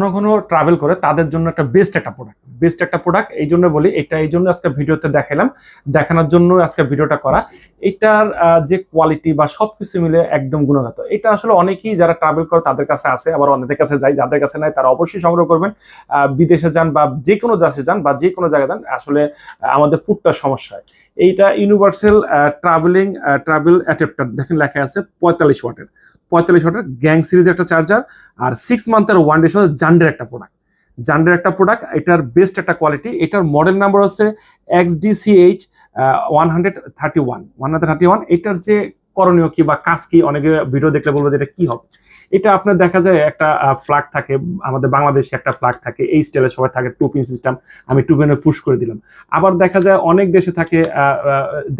ঘন ঘন ট্রাভেল করে তাদের জন্য একটা বেস্ট একটা প্রোডাক্ট। এই জন্য বলি, এটা এই জন্য আজকে ভিডিওতে দেখালাম, দেখানোর জন্য আজকে ভিডিওটা করা। এটার যে কোয়ালিটি বা সবকিছু মিলে একদম গুণগত। এটা আসলে অনেকেই যারা ট্রাভেল করে তাদের কাছে আছে, আবার অনেকের কাছে যায়, যাদের কাছে নাই তারা অবশ্যই সংগ্রহ করবেন। বিদেশে যান বা যে কোনো দেশে যান বা যে কোনো জায়গায় যান, আসলে আমাদের ফুডটার সমস্যা হয়। এইটা ইউনিভার্সাল ট্রাভেল অ্যাডাপ্টার, দেখেন লেখা আছে 45 ওয়াটের গ্যাং সিরিজের একটা চার্জার, আর 6 মান্থের ওয়ারেন্টি সহ জান্ডের একটা প্রোডাক্ট। এটার বেস্ট একটা কোয়ালিটি। এটার মডেল নাম্বার হচ্ছে XDCH 131। এটার যে করণীয় কি বা কাজ কি, অনেকে ভিডিও দেখলে বলবো যে এটা কি হবে। এটা আপনার দেখা যায় একটা ফ্ল্যাগ থাকে, আমাদের বাংলাদেশে একটা ফ্ল্যাগ থাকে, এই স্টাইলে সবাই থাকে, 2 পিন সিস্টেম। আমি 2 পিনে পুশ করে দিলাম। আবার দেখা যায় অনেক দেশে থাকে,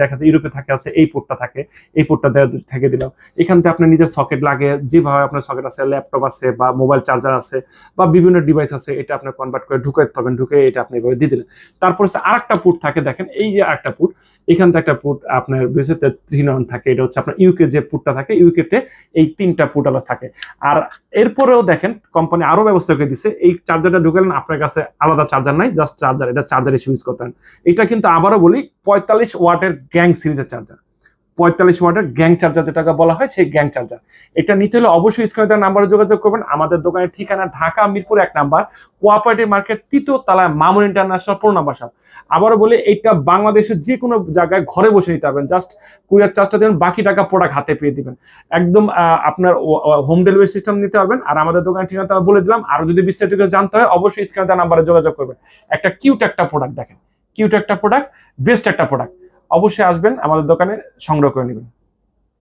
দেখা যায় ইউরোপে থাকে আছে এই পোর্টটা থাকে, এই পোর্টটা থেকে দিলাম। এখান থেকে আপনার নিজের সকেট লাগে, যেভাবে আপনার সকেট আছে, ল্যাপটপ আছে বা মোবাইল চার্জার আছে বা বিভিন্ন ডিভাইস আছে, এটা আপনি কনভার্ট করে ঢুকাইতে পারবেন, ঢুকে এটা আপনি এভাবে দিয়ে দিলেন। তারপর আরেকটা পোর্ট থাকে, দেখেন এই যে আরেকটা পোর্ট, এখান থেকে একটা পোর্ট আপনার বিশেষত 3 থাকে। এটা হচ্ছে আপনার ইউকে যে পোর্টটা থাকে, ইউকেতে এই 3টা পোর্ট আলাদা থাকে। আর এরপরেও দেখেন কোম্পানি আরো ব্যবস্থা করে দিচ্ছে, এই চার্জারটা ঢুকালেন, আপনার কাছে আলাদা চার্জার নাই, জাস্ট চার্জার, এটা চার্জার হিসেবে ইউজ করতে পারেন। এটা কিন্তু আবারও বলি 45 ওয়াটের গ্যাং সিরিজের চার্জার, 45 ওয়াটের গ্যাং চার্জার যেটাকে বলা হয়, সেই গ্যাং চার্জার। এটা নিতে হলে অবশ্যই স্ক্রিনে দেওয়া নাম্বারে যোগাযোগ করবেন। আমাদের দোকানের ঠিকানা Dhaka Mirpur 1 number, cooperative market 3য় তলায়, মামুন ইন্টারন্যাশনাল 15 নাম্বার শপ। আবারও বলি, এটা বাংলাদেশের যে কোনো জায়গায় ঘরে বসে নিতে পারবেন, জাস্ট কুরিয়ার চার্জটা দেবেন, বাকি টাকা প্রোডাক্ট হাতে পেয়ে দিবেন। একদম আপনার হোম ডেলিভারি সিস্টেম নিতে পারবেন। আর আমাদের দোকানের ঠিকানা বলে দিলাম। আর যদি বিস্তারিত জানতে হয় অবশ্যই স্ক্রিনে দেওয়া নাম্বারে যোগাযোগ করবেন। একটা কিউট একটা প্রোডাক্ট, দেখেন কিউট একটা প্রোডাক্ট, বেস্ট একটা প্রোডাক্ট। অবশ্যই আসবেন, আমাদের দোকানে সংগ্রহ করে নেবেন।